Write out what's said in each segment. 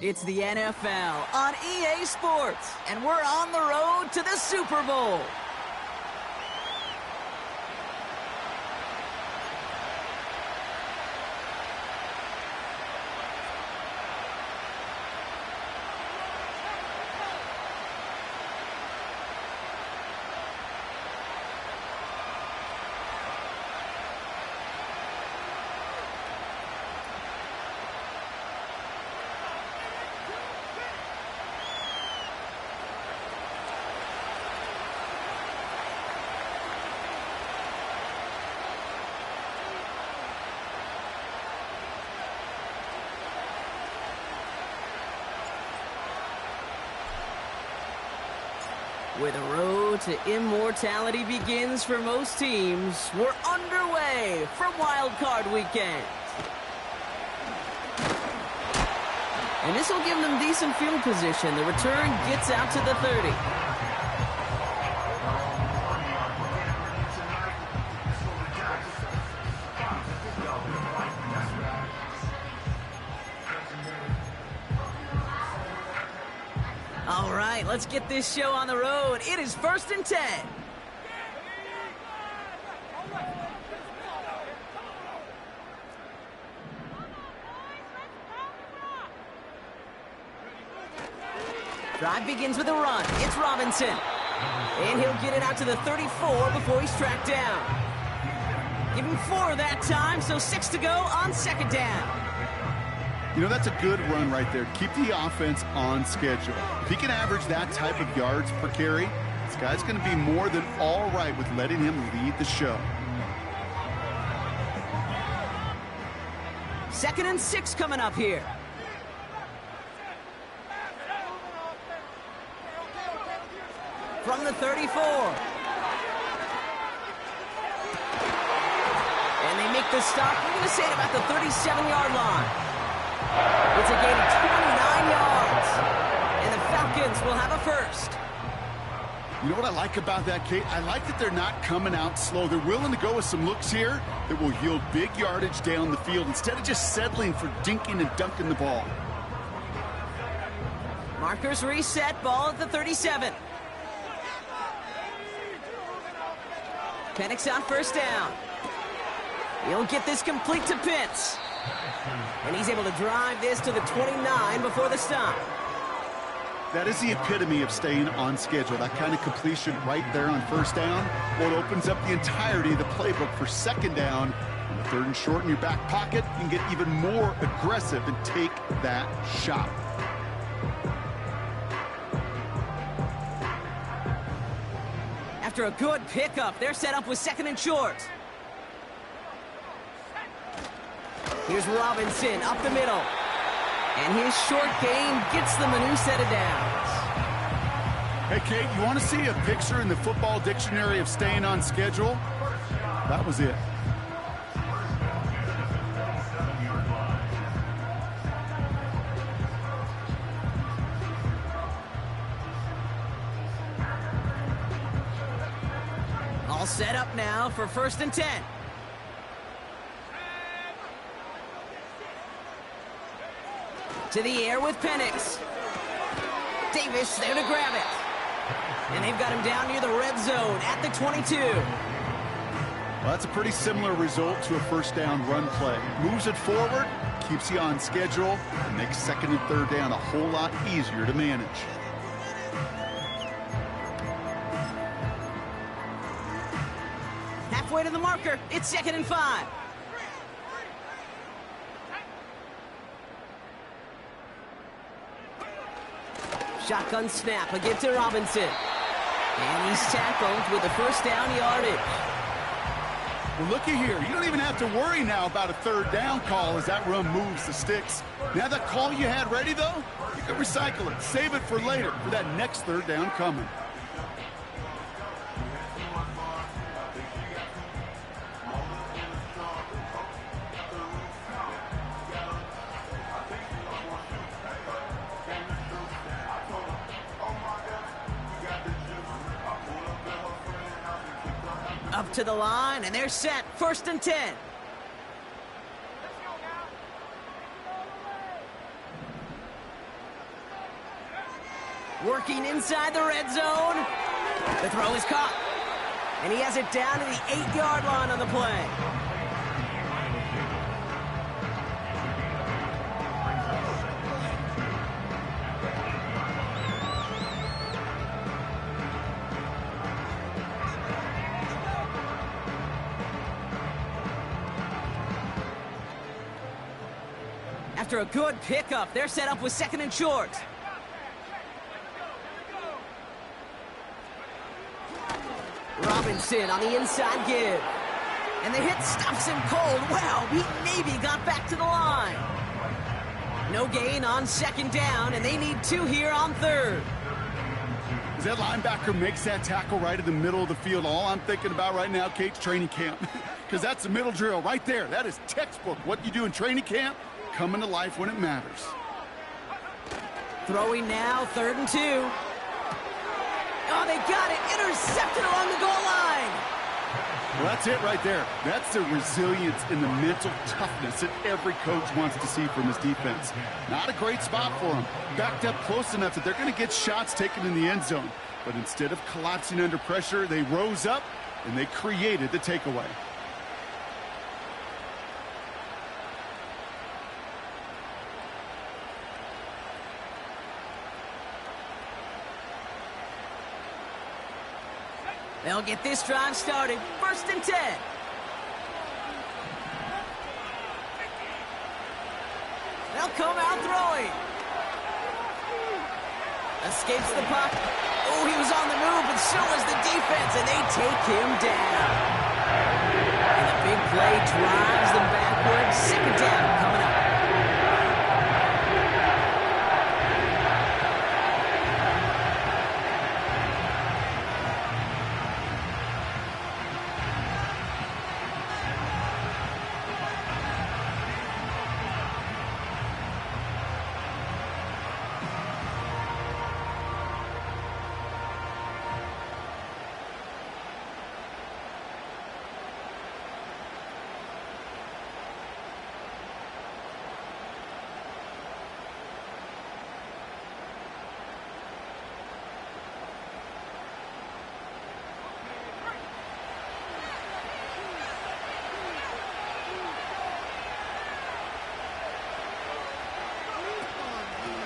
It's the NFL on EA Sports, and we're on the road to the Super Bowl. Where the road to immortality begins for most teams, we're underway for WildCard Weekend. And this will give them decent field position. The return gets out to the 30. All right, let's get this show on the road. It is 1st and 10. Drive begins with a run. It's Robinson. And he'll get it out to the 34 before he's tracked down. Give him 4 that time, so 6 to go on 2nd down. You know, that's a good run right there. Keep the offense on schedule. If he can average that type of yards per carry, this guy's going to be more than all right with letting him lead the show. 2nd and 6 coming up here. From the 34. And they make the stop. We're going to say it about the 37-yard line. It's a gain of 29 yards, and the Falcons will have a first. You know what I like about that, Kate? I like that they're not coming out slow. They're willing to go with some looks here that will yield big yardage down the field instead of just settling for dinking and dunking the ball. Markers reset, ball at the 37. Penix on 1st down. He'll get this complete to Pitts. And he's able to drive this to the 29 before the stop. That is the epitome of staying on schedule. That kind of completion right there on 1st down. Well, it opens up the entirety of the playbook for 2nd down. On the 3rd and short in your back pocket, you can get even more aggressive and take that shot. After a good pickup, they're set up with 2nd and short. Here's Robinson up the middle. And his short gain gets them a new set of downs. Hey, Kate, you want to see a picture in the football dictionary of staying on schedule? That was it. All set up now for 1st and 10. To the air with Penix. Davis there to grab it. And they've got him down near the red zone at the 22. Well, that's a pretty similar result to a 1st down run play. Moves it forward, keeps you on schedule, and makes 2nd and 3rd down a whole lot easier to manage. Halfway to the marker, it's 2nd and 5. Shotgun snap again to Robinson. And he's tackled with the 1st down yardage. Well, looky here. You don't even have to worry now about a 3rd down call as that run moves the sticks. Now that call you had ready, though, you can recycle it. Save it for later for that next 3rd down coming. Up to the line, and they're set. 1st and 10. Working inside the red zone. The throw is caught. And he has it down to the 8-yard line on the play. After a good pickup, they're set up with 2nd and short. Robinson on the inside give. And the hit stops him cold. Wow, he maybe got back to the line. No gain on 2nd down, and they need 2 here on 3rd. As that linebacker makes that tackle right in the middle of the field, all I'm thinking about right now, Kate's training camp. Because that's the middle drill right there. That is textbook. What you do in training camp, coming to life when it matters. Throwing now, 3rd and 2. Oh, they got it. Intercepted along the goal line. Well, that's it right there. That's the resilience and the mental toughness that every coach wants to see from his defense. Not a great spot for him. Backed up close enough that they're going to get shots taken in the end zone. But instead of collapsing under pressure, they rose up and they created the takeaway. They'll get this drive started. 1st and 10. They'll come out throwing. Escapes the puck. Oh, he was on the move, but so was the defense, and they take him down. And the big play drives them backwards. 2nd down coming up.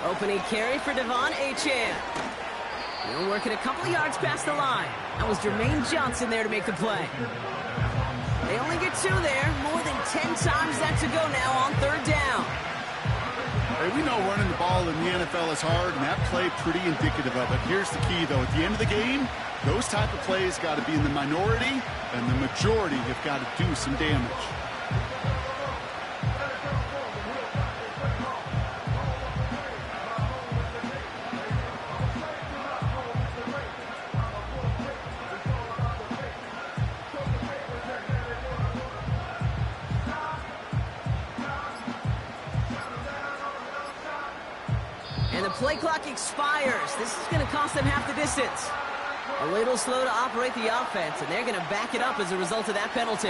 Opening carry for Devon Achane. He'll work it a couple of yards past the line. That was Jermaine Johnson there to make the play. They only get 2 there. More than 10 times that to go now on 3rd down. Hey, we know running the ball in the NFL is hard, and that play pretty indicative of it. Here's the key, though. At the end of the game, those type of plays got to be in the minority, and the majority have got to do some damage. And the play clock expires. This is going to cost them half the distance. A little slow to operate the offense, and they're going to back it up as a result of that penalty.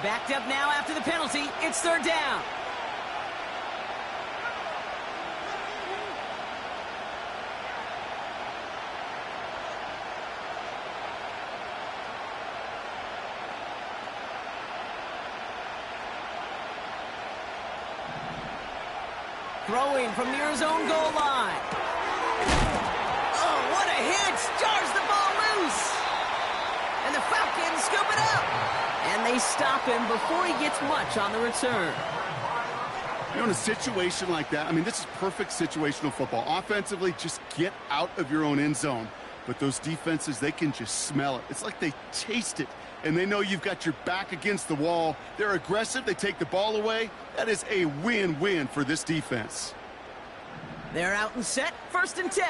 Backed up now after the penalty. It's 3rd down. Throwing from near his own goal line. Oh, what a hit! Jars the ball loose. And the Falcons scoop it up. And they stop him before he gets much on the return. You know, in a situation like that, I mean, this is perfect situational football. Offensively, just get out of your own end zone. But those defenses, they can just smell it. It's like they taste it, and they know you've got your back against the wall. They're aggressive. They take the ball away. That is a win-win for this defense. They're out and set. 1st and 10.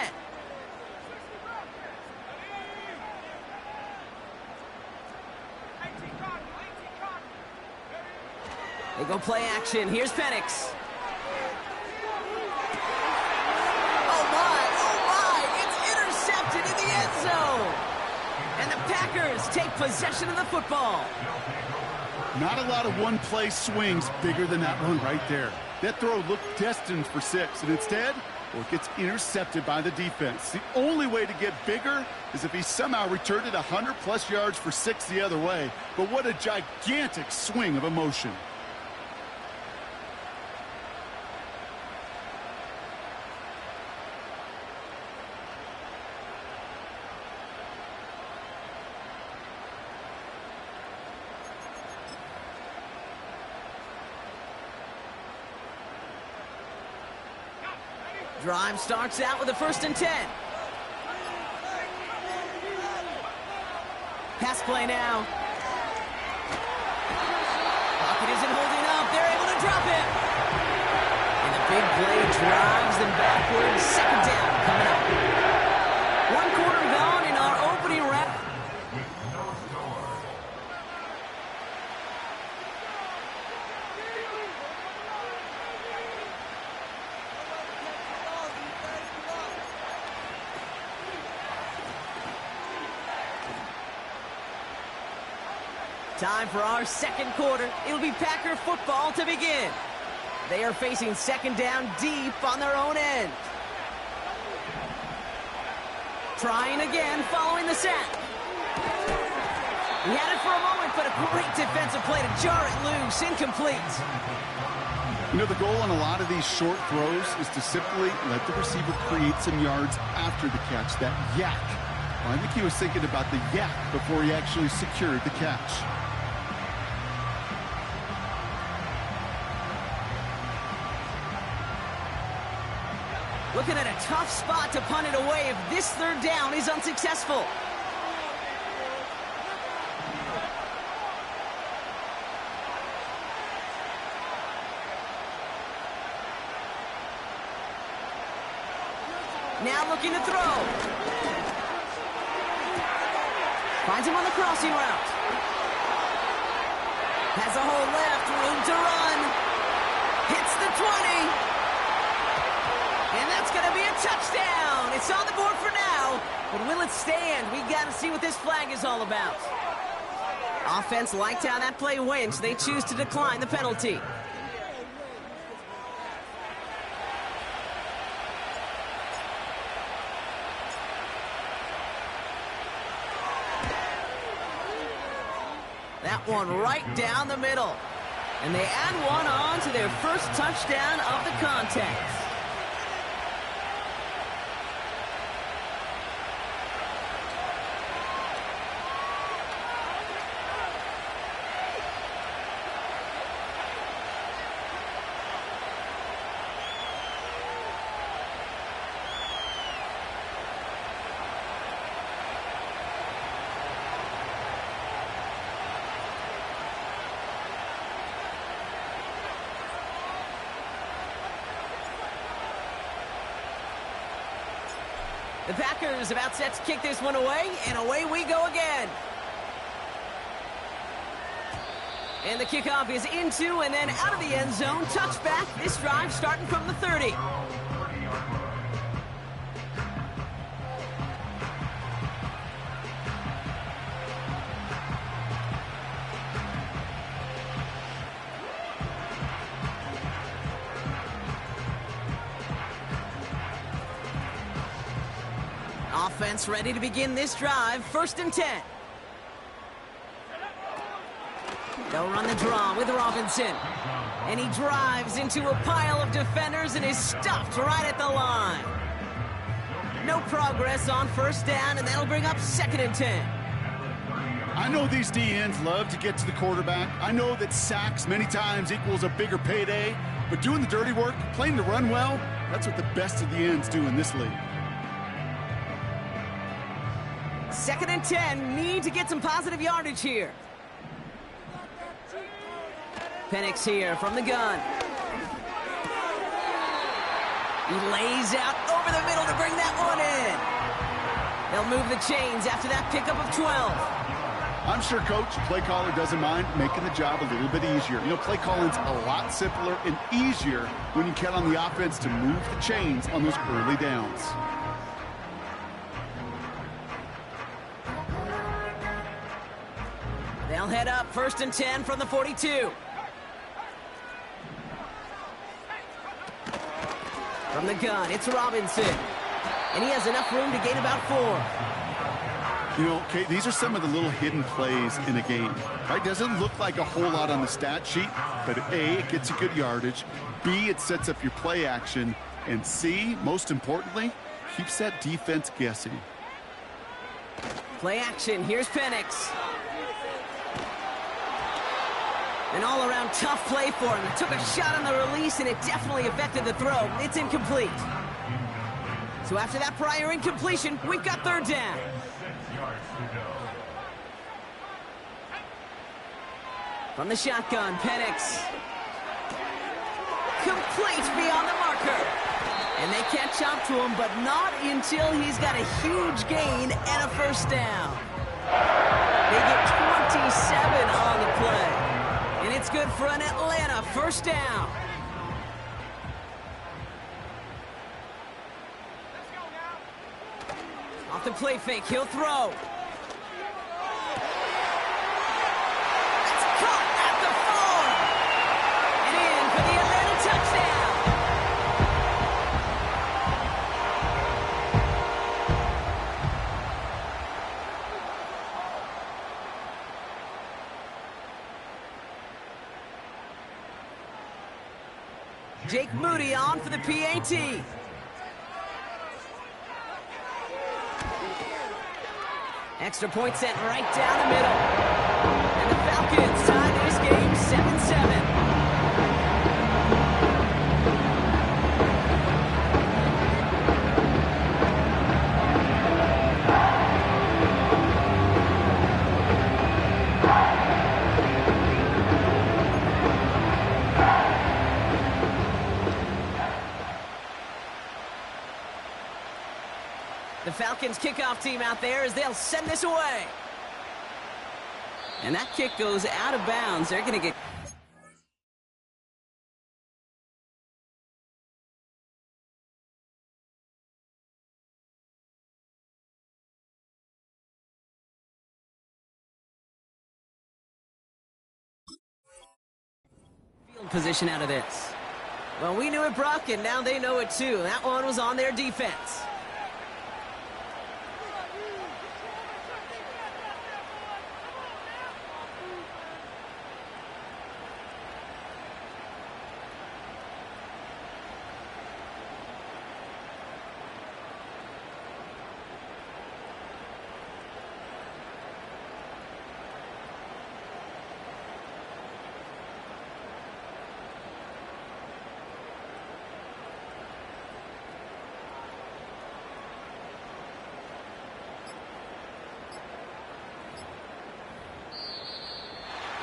They go play action. Here's Penix. Packers take possession of the football. Not a lot of one-play swings bigger than that one right there. That throw looked destined for 6, and instead, well, it gets intercepted by the defense. The only way to get bigger is if he somehow returned it 100-plus yards for 6 the other way. But what a gigantic swing of emotion. Drive starts out with a 1st and 10. Pass play now. Pocket isn't holding up. They're able to drop it. And the big play drives them backwards. 2nd down coming up. 1 quarter gone in our opening round. Time for our 2nd quarter. It'll be Packer football to begin. They are facing 2nd down deep on their own end. Trying again following the sack. He had it for a moment, but a great defensive play to jar it loose. Incomplete. You know, the goal on a lot of these short throws is to simply let the receiver create some yards after the catch, that yak. Well, I think he was thinking about the yak before he actually secured the catch. Looking at a tough spot to punt it away if this 3rd down is unsuccessful. Now looking to throw. Finds him on the crossing route. Has a hole left, room to run. Hits the 20. And that's going to be a touchdown. It's on the board for now. But will it stand? We got to see what this flag is all about. Offense liked how that play went, so they choose to decline the penalty. That one right down the middle. And they add one on to their 1st touchdown of the contest. The Packers about set to kick this one away, and away we go again. And the kickoff is into and then out of the end zone. Touchback. This drive starting from the 30. Offense ready to begin this drive. 1st and 10. They'll run the draw with Robinson. And he drives into a pile of defenders and is stopped right at the line. No progress on 1st down, and that'll bring up 2nd and 10. I know these D-ends love to get to the quarterback. I know that sacks many times equals a bigger payday. But doing the dirty work, playing to run well, that's what the best of the ends do in this league. 2nd and 10, need to get some positive yardage here. Penix here from the gun. He lays out over the middle to bring that one in. They'll move the chains after that pickup of 12. I'm sure Coach, play caller, doesn't mind making the job a little bit easier. You know, play calling's a lot simpler and easier when you count on the offense to move the chains on those early downs. They'll head up 1st and 10 from the 42. From the gun, it's Robinson. And he has enough room to gain about 4. You know, okay, these are some of the little hidden plays in a game. Right? Doesn't look like a whole lot on the stat sheet, but A, it gets you good yardage. B, it sets up your play action. And C, most importantly, keeps that defense guessing. Play action, here's Penix. An all-around tough play for him. It took a shot on the release, and it definitely affected the throw. It's incomplete. So after that prior incompletion, we've got 3rd down. From the shotgun, Penix. Complete beyond the marker. And they catch up to him, but not until he's got a huge gain and a 1st down. They get 27 on the play. And it's good for an Atlanta 1st down. Off the play fake, he'll throw. It's caught at the 4. And in for the Atlanta touchdown. Jake Moody on for the PAT. Extra point sent right down the middle. And the Falcons tie this game 7-7. The Falcons kickoff team out there as they'll send this away. And that kick goes out of bounds. They're going to get... field position out of this. Well, we knew it, Brock, and now they know it too. That one was on their defense.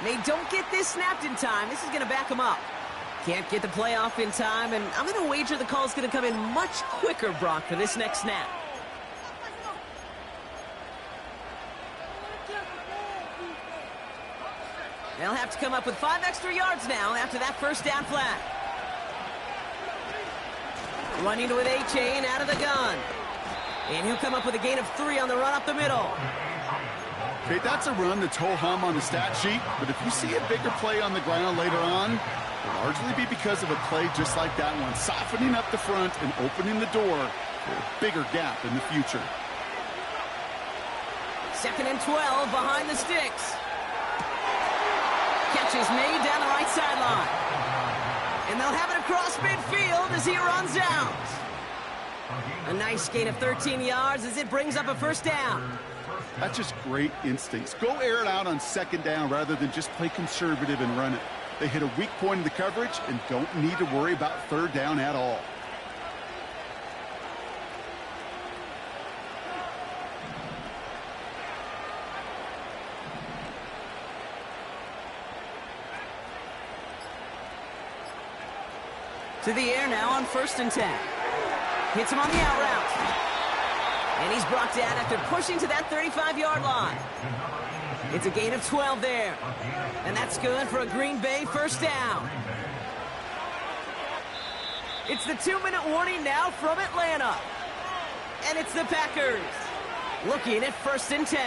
They don't get this snapped in time. This is going to back them up. Can't get the play off in time, and I'm going to wager the call is going to come in much quicker, Brock, for this next snap. They'll have to come up with 5 extra yards now after that 1st down flag. Running with A-Chain out of the gun. And he'll come up with a gain of 3 on the run up the middle. Okay, that's a run that's ho-hum on the stat sheet, but if you see a bigger play on the ground later on, it'll largely be because of a play just like that one, softening up the front and opening the door for a bigger gap in the future. 2nd and 12 behind the sticks. Catch is made down the right sideline. And they'll have it across midfield as he runs out. A nice gain of 13 yards as it brings up a 1st down. That's just great instincts. Go air it out on 2nd down rather than just play conservative and run it. They hit a weak point in the coverage and don't need to worry about 3rd down at all. To the air now on 1st and 10. Hits him on the out route. And he's brought down after pushing to that 35-yard line. It's a gain of 12 there. And that's good for a Green Bay 1st down. It's the 2-minute warning now from Atlanta. And it's the Packers looking at 1st and 10.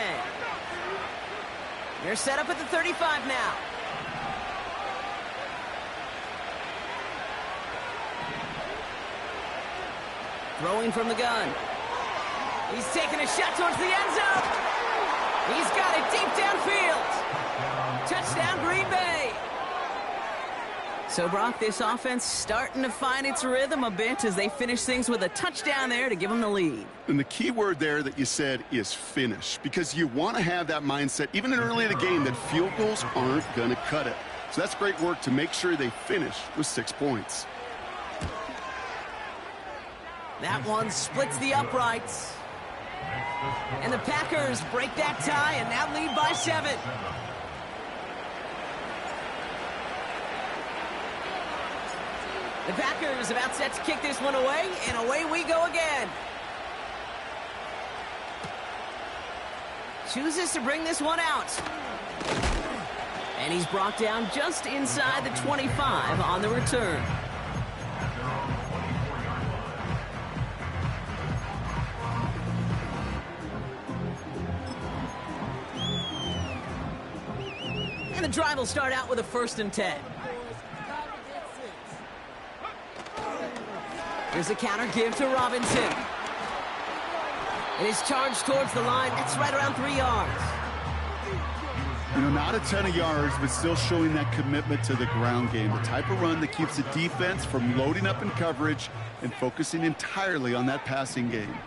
They're set up at the 35 now. Throwing from the gun. He's taking a shot towards the end zone. He's got it deep downfield. Touchdown, Green Bay. So, Brock, this offense starting to find its rhythm a bit as they finish things with a touchdown there to give them the lead. And the key word there that you said is finish, because you want to have that mindset, even early in the game, that field goals aren't going to cut it. So that's great work to make sure they finish with 6 points. That one splits the uprights. And the Packers break that tie and now lead by 7. The Packers about set to kick this one away, and away we go again. Chooses to bring this one out. And he's brought down just inside the 25 on the return. And the drive will start out with a 1st and 10. Here's a counter give to Robinson. It is charged towards the line. That's right around 3 yards. You know, not a ton of yards, but still showing that commitment to the ground game. The type of run that keeps the defense from loading up in coverage and focusing entirely on that passing game.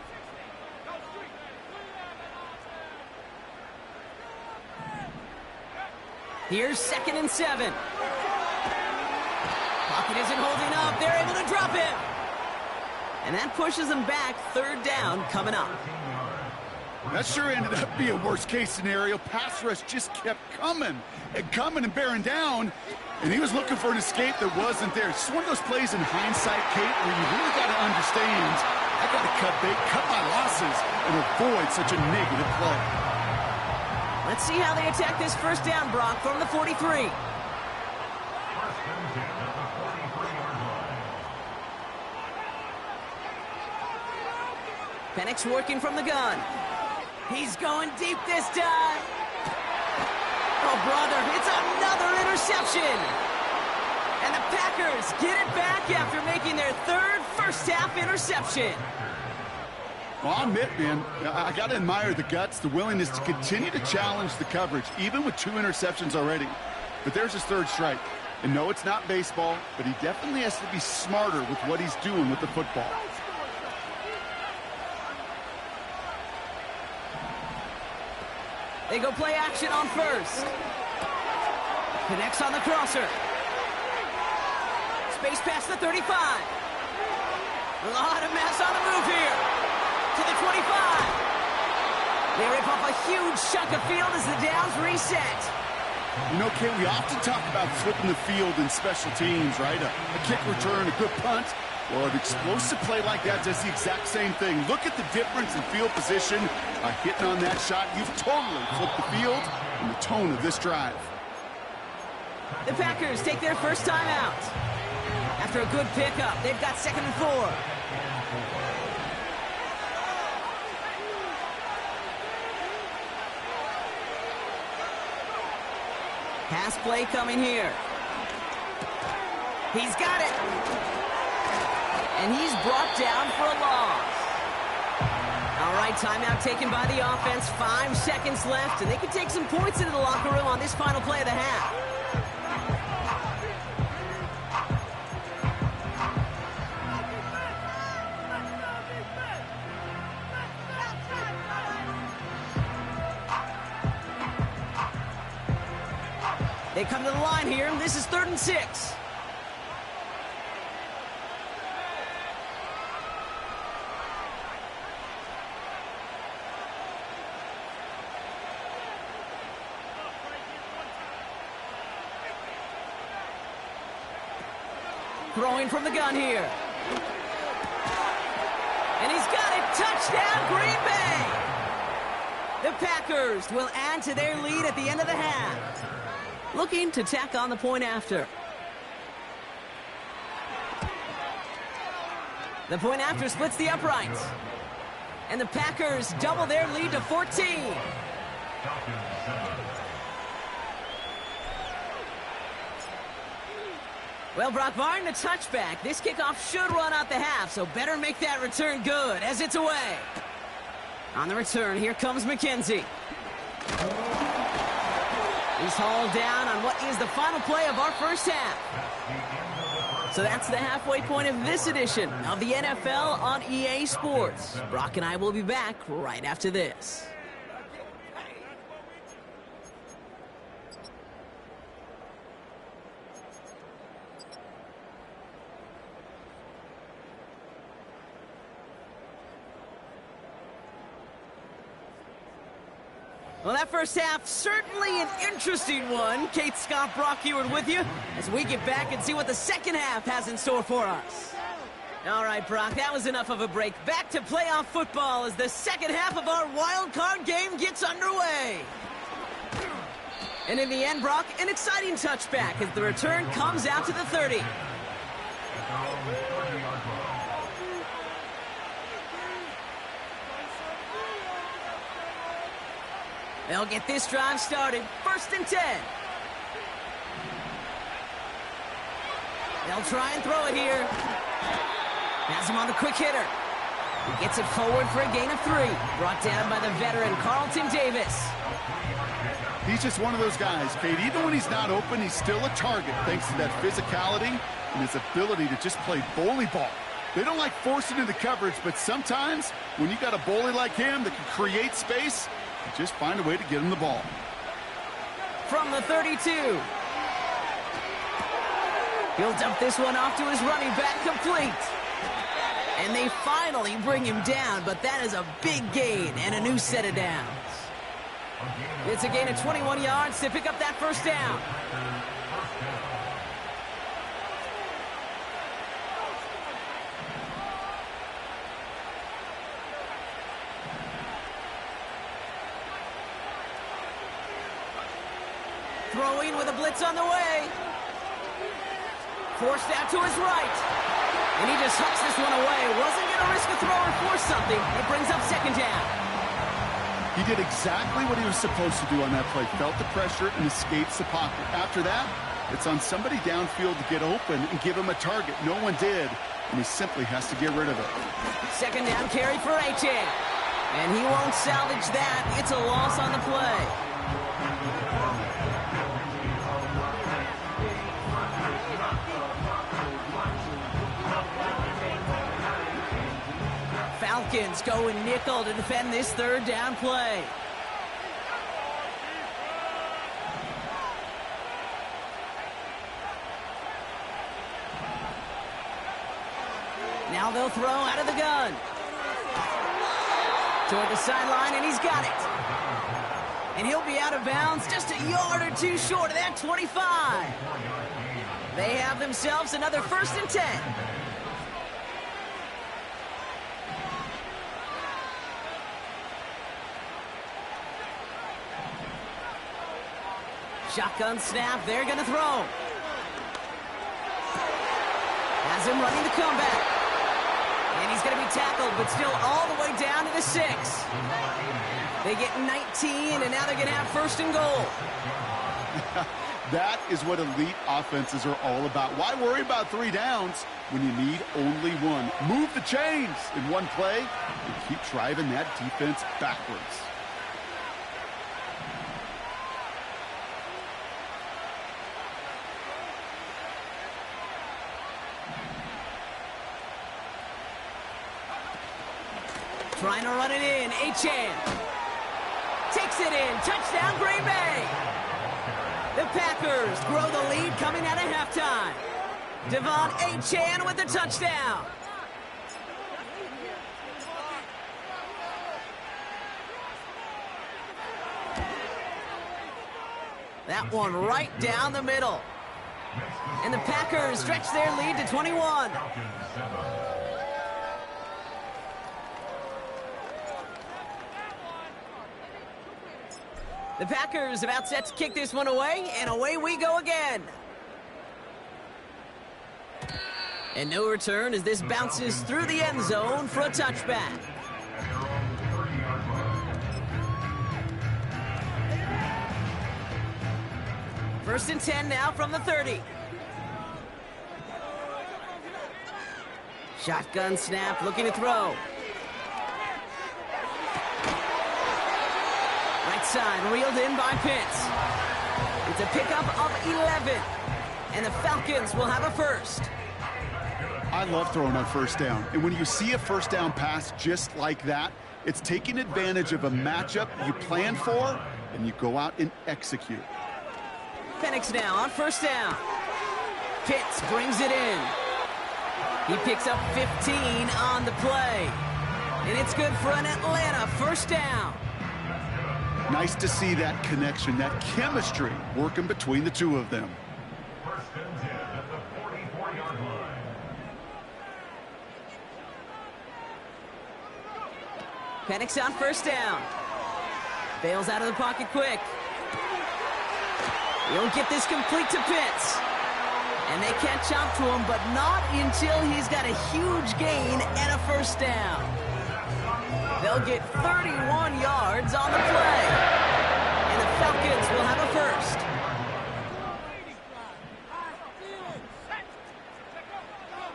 Here's 2nd and 7. Pocket isn't holding up. They're able to drop him. And that pushes them back. 3rd down coming up. That sure ended up being a worst-case scenario. Pass rush just kept coming and bearing down. And he was looking for an escape that wasn't there. It's one of those plays in hindsight, Kate, where you really got to understand, I got to cut my losses and avoid such a negative play. Let's see how they attack this 1st down, Brock, from the 43. Penix working from the gun. He's going deep this time. Oh, brother, it's another interception. And the Packers get it back after making their 3rd first-half interception. Well, I'll admit, man, I got to admire the guts, the willingness to continue to challenge the coverage, even with 2 interceptions already. But there's his 3rd strike. And no, it's not baseball, but he definitely has to be smarter with what he's doing with the football. They go play action on 1st. Connects on the crosser. Space past the 35. A lot of mess on the move here. To the 25. They rip off a huge chunk of field as the downs reset. You know, Kate, we often talk about flipping the field in special teams, right? A kick return, a good punt. Well, an explosive play like that does the exact same thing. Look at the difference in field position. By hitting on that shot, you've totally flipped the field and the tone of this drive. The Packers take their first time out. After a good pickup, they've got 2nd and 4. Pass play coming here. He's got it. And he's brought down for a loss. All right, timeout taken by the offense. 5 seconds left, and they can take some points into the locker room on this final play of the half. They come to the line here. This is 3rd and 6. Throwing from the gun here. And he's got it. Touchdown, Green Bay. The Packers will add to their lead at the end of the half. Looking to tack on the point after. The point after splits the uprights. And the Packers double their lead to 14. Well, Brock, barring the touchback, this kickoff should run out the half, so better make that return good as it's away. On the return, here comes McKenzie. He's hauled down on what is the final play of our first half. So that's the halfway point of this edition of the NFL on EA Sports. Brock and I will be back right after this. Well, that first half, certainly an interesting one. Kate Scott, Brock Eward with you as we get back and see what the second half has in store for us. All right, Brock, that was enough of a break. Back to playoff football as the second half of our wild card game gets underway. And in the end, Brock, an exciting touchback as the return comes out to the 30. They'll get this drive started. 1st and 10. They'll try and throw it here. Has him on the quick hitter. He gets it forward for a gain of 3. Brought down by the veteran Carlton Davis. He's just one of those guys, Kate. Even when he's not open, he's still a target thanks to that physicality and his ability to just play bully ball. They don't like forcing into coverage, but sometimes when you got a bully like him that can create space, you just find a way to get him the ball. From the 32. He'll dump this one off to his running back, complete. And they finally bring him down, but that is a big gain and a new set of downs. It's a gain of 21 yards to pick up that first down. Throwing with a blitz on the way. Forced out to his right. And he just hucks this one away. Wasn't going to risk a throw or force something. It brings up second down. He did exactly what he was supposed to do on that play. Felt the pressure and escapes the pocket. After that, it's on somebody downfield to get open and give him a target. No one did, and he simply has to get rid of it. Second down carry for Achan. And he won't salvage that. It's a loss on the play. Falcons going nickel to defend this third down play. Now they'll throw out of the gun. Toward the sideline, and he's got it. And he'll be out of bounds just a yard or two short of that 25. They have themselves another 1st and 10. Shotgun snap, they're going to throw. Has him running the comeback. And he's going to be tackled, but still all the way down to the 6. They get 19, and now they're going to have 1st and goal. That is what elite offenses are all about. Why worry about 3 downs when you need only 1? Move the chains in one play and keep driving that defense backwards. Trying to run it in. Achan takes it in. Touchdown, Green Bay. The Packers grow the lead coming out of halftime. Devon Achan with the touchdown. That one right down the middle. And the Packers stretch their lead to 21. The Packers about set to kick this one away, and away we go again. And no return as this bounces through the end zone for a touchback. First and 10 now from the 30. Shotgun snap, looking to throw. Right side, reeled in by Pitts. It's a pickup of 11. And the Falcons will have a first. I love throwing on first down. And when you see a first down pass just like that, it's taking advantage of a matchup you planned for, and you go out and execute. Penix now on first down. Pitts brings it in. He picks up 15 on the play. And it's good for an Atlanta first down. Nice to see that connection, that chemistry working between the two of them. Penix on first down. Bails out of the pocket quick. He'll get this complete to Pitts. And they catch up to him, but not until he's got a huge gain and a first down. They'll get 31 yards on the play. And the Falcons will have a first.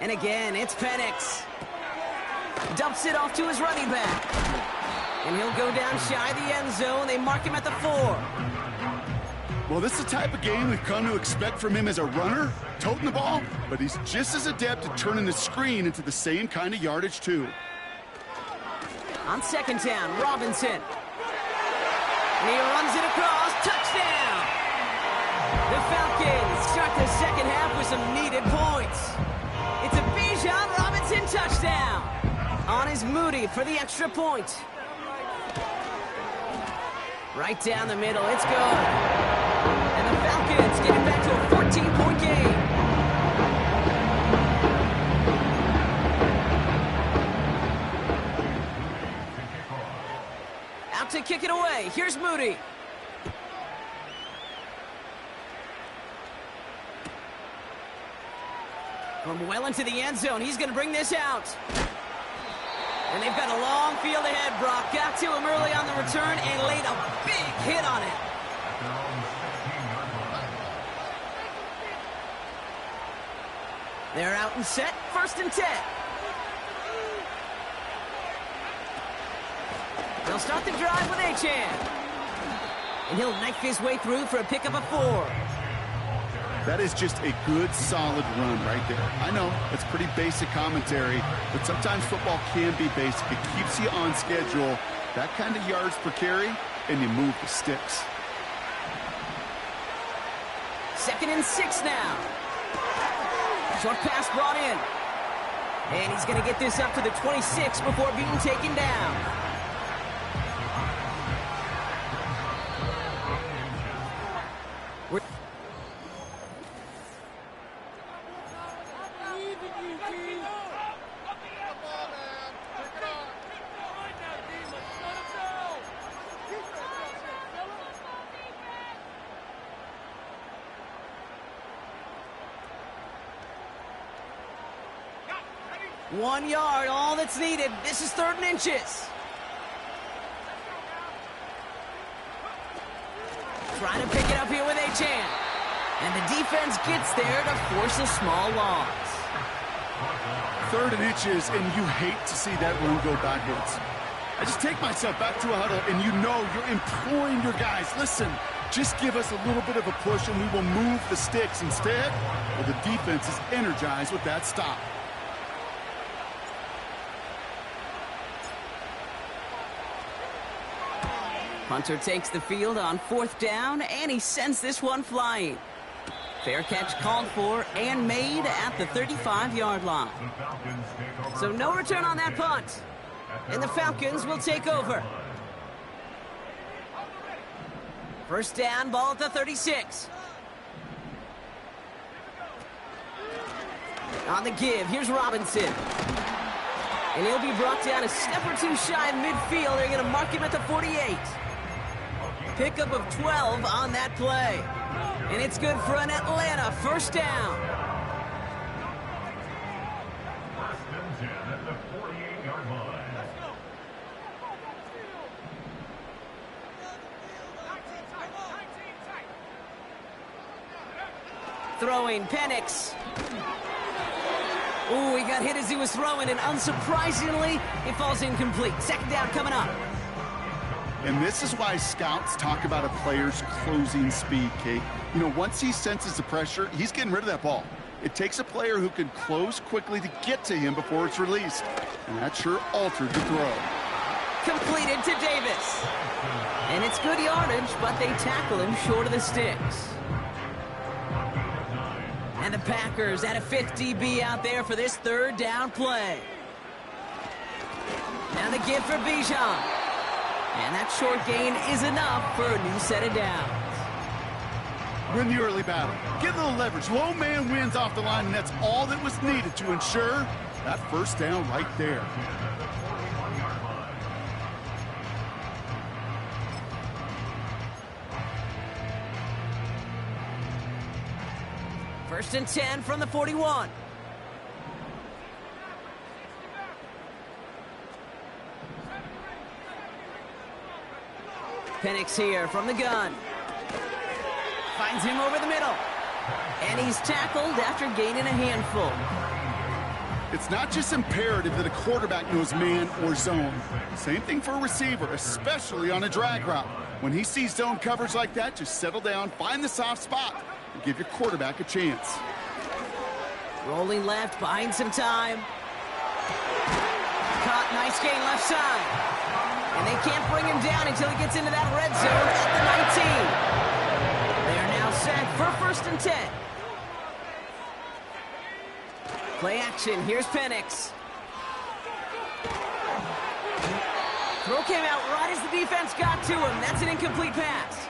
And again, it's Penix. Dumps it off to his running back. And he'll go down shy of the end zone. They mark him at the 4. Well, this is the type of game we've come to expect from him as a runner, toting the ball, but he's just as adept at turning the screen into the same kind of yardage, too. On second down, Robinson. And he runs it across. Touchdown! The Falcons start the second half with some needed points. It's a Bijan Robinson touchdown. On is Moody for the extra point. Right down the middle, it's good. And the Falcons get it back to a 14-point game. Out to kick it away. Here's Moody. From well into the end zone, he's going to bring this out. And they've got a long field ahead, Brock. Got to him early on the return and laid a big hit on it. They're out and set. First and 10. They'll start the drive with Achane. And he'll knife his way through for a pickup of 4. That is just a good, solid run right there. I know, it's pretty basic commentary, but sometimes football can be basic. It keeps you on schedule, that kind of yards per carry, and you move the sticks. 2nd and 6 now. Short pass brought in. And he's going to get this up to the 26 before being taken down. One yard, all that's needed. This is 3rd and inches. Trying to pick it up here with Achane. And the defense gets there to force a small loss. 3rd and inches, and you hate to see that run go backwards. I just take myself back to a huddle, and you know you're imploring your guys, listen, just give us a little bit of a push, and we will move the sticks. Instead, well, the defense is energized with that stop. Hunter takes the field on 4th down, and he sends this one flying. Fair catch called for and made at the 35-yard line. So no return on that punt. And the Falcons will take over. First down, ball at the 36. On the give, here's Robinson. And he'll be brought down a step or two shy of midfield. They're going to mark him at the 48. Pickup of 12 on that play. And it's good for an Atlanta first down. Throwing Penix. Ooh, he got hit as he was throwing, and unsurprisingly, it falls incomplete. Second down coming up. And this is why scouts talk about a player's closing speed, Kate. You know, once he senses the pressure, he's getting rid of that ball. It takes a player who can close quickly to get to him before it's released. And that sure altered the throw. Completed to Davis. And it's good yardage, but they tackle him short of the sticks. And the Packers at a 50B out there for this third down play. Now the give for Bijan. And that short gain is enough for a new set of downs. Win the early battle. Get a little leverage. Low man wins off the line, and that's all that was needed to ensure that first down right there. First and 10 from the 41. Penix here from the gun. Finds him over the middle. And he's tackled after gaining a handful. It's not just imperative that a quarterback knows man or zone. Same thing for a receiver, especially on a drag route. When he sees zone coverage like that, just settle down, find the soft spot, and give your quarterback a chance. Rolling left, buying some time. Caught, nice gain left side. And they can't bring him down until he gets into that red zone at the 19. They are now set for first and 10. Play action, here's Penix. Throw came out right as the defense got to him. That's an incomplete pass.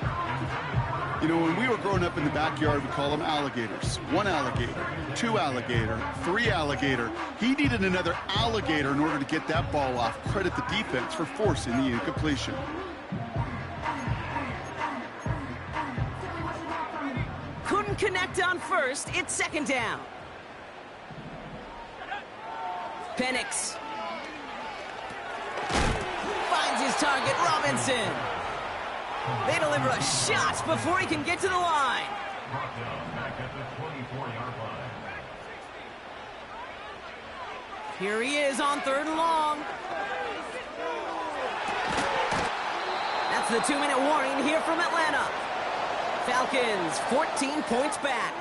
You know, when we were growing up in the backyard, we call them alligators. One alligator, two alligator, three alligator. He needed another alligator in order to get that ball off. Credit the defense for forcing the incompletion. Couldn't connect on first. It's second down. Penix finds his target, Robinson. They deliver a shot before he can get to the line. Here he is on third and long. That's the 2-minute warning here from Atlanta. Falcons 14 points back.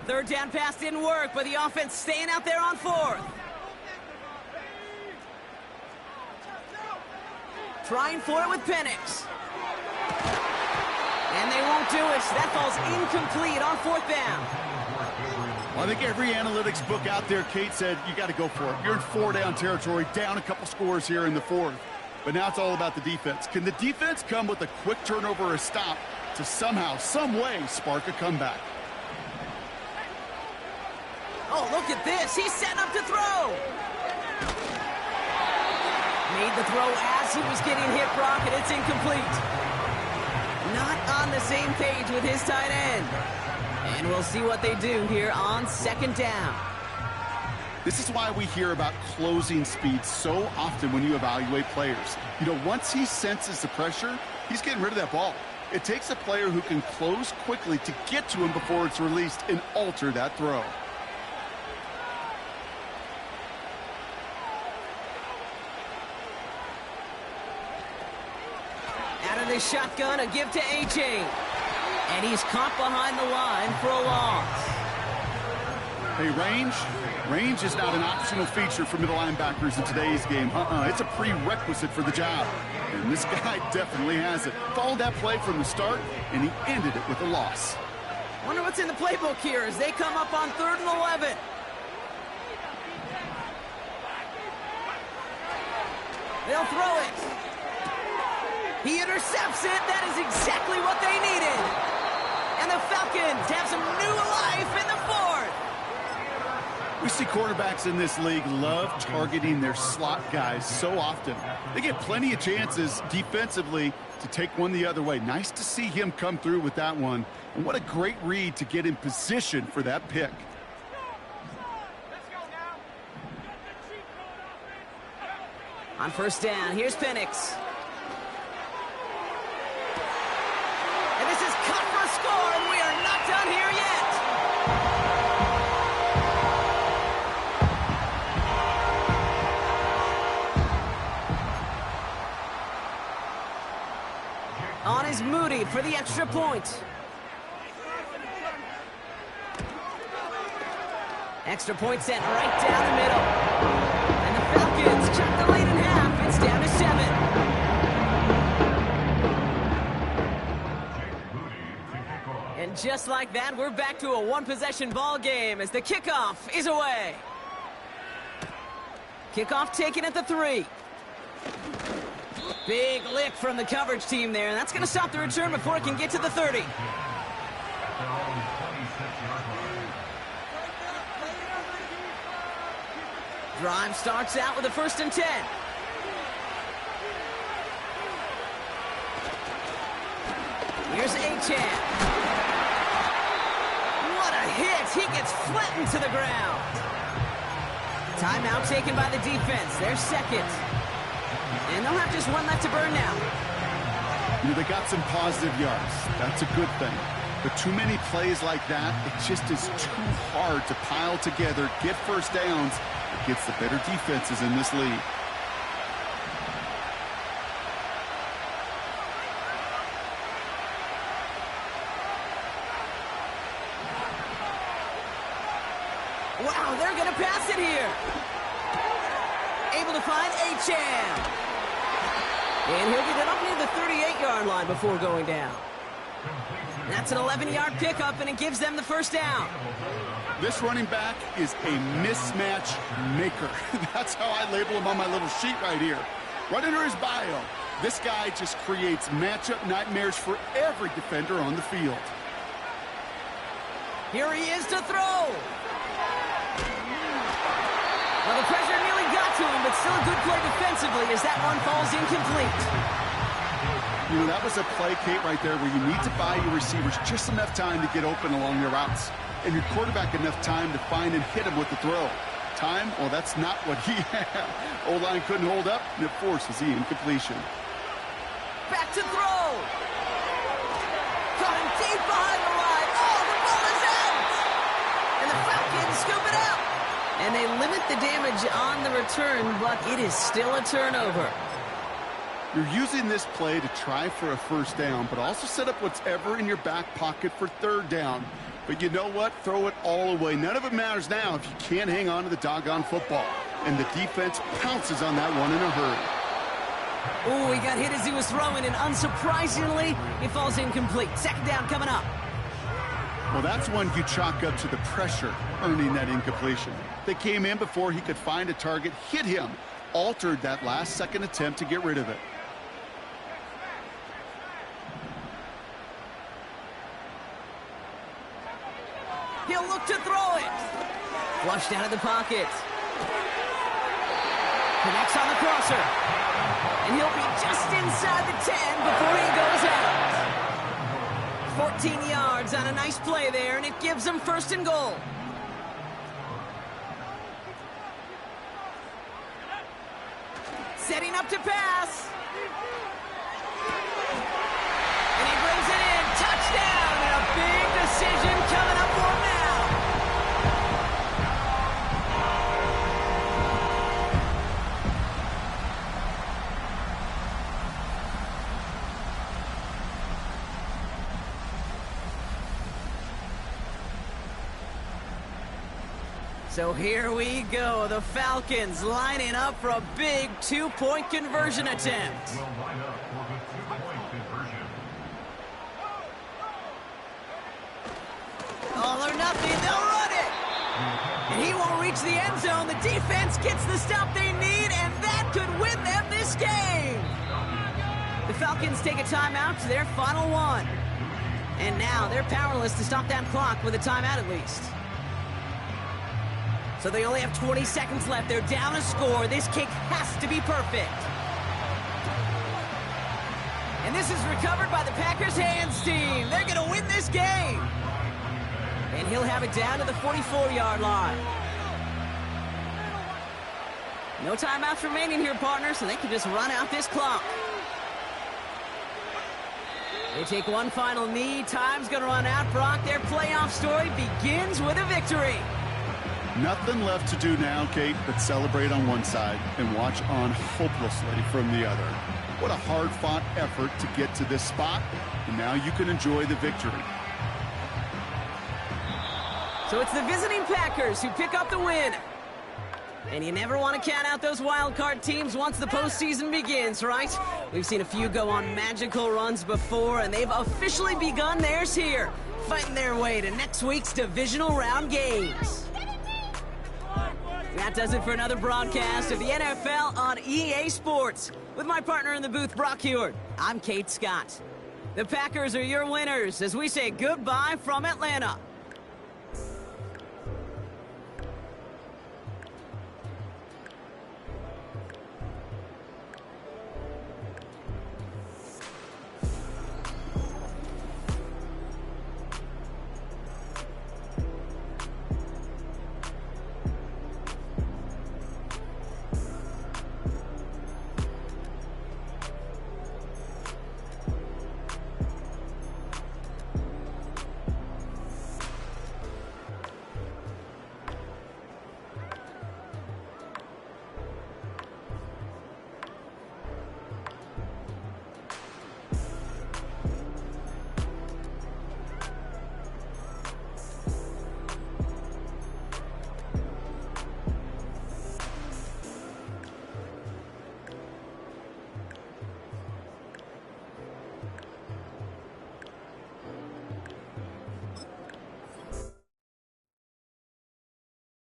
Third down pass didn't work, but the offense staying out there on fourth. Trying for it with Penix. And they won't do it. That falls incomplete on fourth down. Well, I think every analytics book out there, Kate, said you got to go for it. You're in four-down territory, down a couple scores here in the fourth. But now it's all about the defense. Can the defense come with a quick turnover or a stop to somehow, some way, spark a comeback? Oh, look at this. He's setting up to throw. Made the throw as he was getting hit, Brock, and it's incomplete. Not on the same page with his tight end. And we'll see what they do here on second down. This is why we hear about closing speed so often when you evaluate players. You know, once he senses the pressure, he's getting rid of that ball. It takes a player who can close quickly to get to him before it's released and alter that throw. Out of the shotgun, a give to A.J. And he's caught behind the line for a loss. Hey, range is not an optional feature for middle linebackers in today's game. It's a prerequisite for the job. And this guy definitely has it. Followed that play from the start, and he ended it with a loss. Wonder what's in the playbook here as they come up on 3rd and 11. They'll throw it. He intercepts it. That is exactly what they needed. And the Falcons have some new life in the fourth. We see quarterbacks in this league love targeting their slot guys so often. They get plenty of chances defensively to take one the other way. Nice to see him come through with that one. And what a great read to get in position for that pick. On first down, here's Penix. And this is cut for a score, and we are not done here yet. On is Moody for the extra point. Extra point sent right down the middle. And the Falcons cut the lead in half. It's down to 7. And just like that, we're back to a one-possession ball game as the kickoff is away. Kickoff taken at the 3. Big lick from the coverage team there, and that's going to stop the return before it can get to the 30. Drive starts out with a 1st and 10. Here's Achan. What a hit! He gets flattened to the ground. Timeout taken by the defense. Their second. And they'll have just one left to burn now. You know, they got some positive yards. That's a good thing. But too many plays like that, it just is too hard to pile together, get first downs against the better defenses in this league. Wow, they're going to pass it here. Able to find Achan. And he'll get it up near the 38-yard line before going down. That's an 11-yard pickup, and it gives them the first down. This running back is a mismatch maker. That's how I label him on my little sheet right here. Right under his bio, this guy just creates matchup nightmares for every defender on the field. Here he is to throw. Well, the pressure nearly got to him, but still a good play defensively as that one falls incomplete. You know, that was a play, Kate, right there where you need to buy your receivers just enough time to get open along your routes. And your quarterback enough time to find and hit him with the throw. Time? Well, that's not what he had. O-line couldn't hold up, and it forces the incompletion. Back to throw. Caught him deep behind the line. Oh, the ball is out. And the Falcons scoop it out. And they limit the damage on the return, but it is still a turnover. You're using this play to try for a first down, but also set up whatever in your back pocket for third down. But you know what? Throw it all away. None of it matters now if you can't hang on to the doggone football. And the defense pounces on that one in a hurry. Oh, he got hit as he was throwing, and unsurprisingly, it falls incomplete. Second down coming up. Well, that's one you chalk up to the pressure earning that incompletion. They came in before he could find a target, hit him, altered that last-second attempt to get rid of it. He'll look to throw it. Flushed out of the pocket. Connects on the crosser. And he'll be just inside the 10 before he goes out. 14 yards on a nice play there, and it gives them 1st and goal. Setting up to pass. And he brings it in. Touchdown, and a big decision coming up for him now. So here we go. The Falcons lining up for a big 2-point conversion attempt. All or nothing, they'll run it. And he won't reach the end zone. The defense gets the stop they need, and that could win them this game. The Falcons take a timeout to their final one. And now they're powerless to stop that clock with a timeout at least. So they only have 20 seconds left. They're down a score. This kick has to be perfect. And this is recovered by the Packers hands team. They're going to win this game. And he'll have it down to the 44-yard line. No timeouts remaining here, partner, so they can just run out this clock. They take one final knee. Time's going to run out. Brock, their playoff story begins with a victory. Nothing left to do now, Kate, but celebrate on one side and watch on hopelessly from the other. What a hard-fought effort to get to this spot, and now you can enjoy the victory. So it's the visiting Packers who pick up the win. And you never want to count out those wild card teams once the postseason begins, right? We've seen a few go on magical runs before, and they've officially begun theirs here, fighting their way to next week's divisional round games. That does it for another broadcast of the NFL on EA Sports. With my partner in the booth, Brock Heward, I'm Kate Scott. The Packers are your winners as we say goodbye from Atlanta.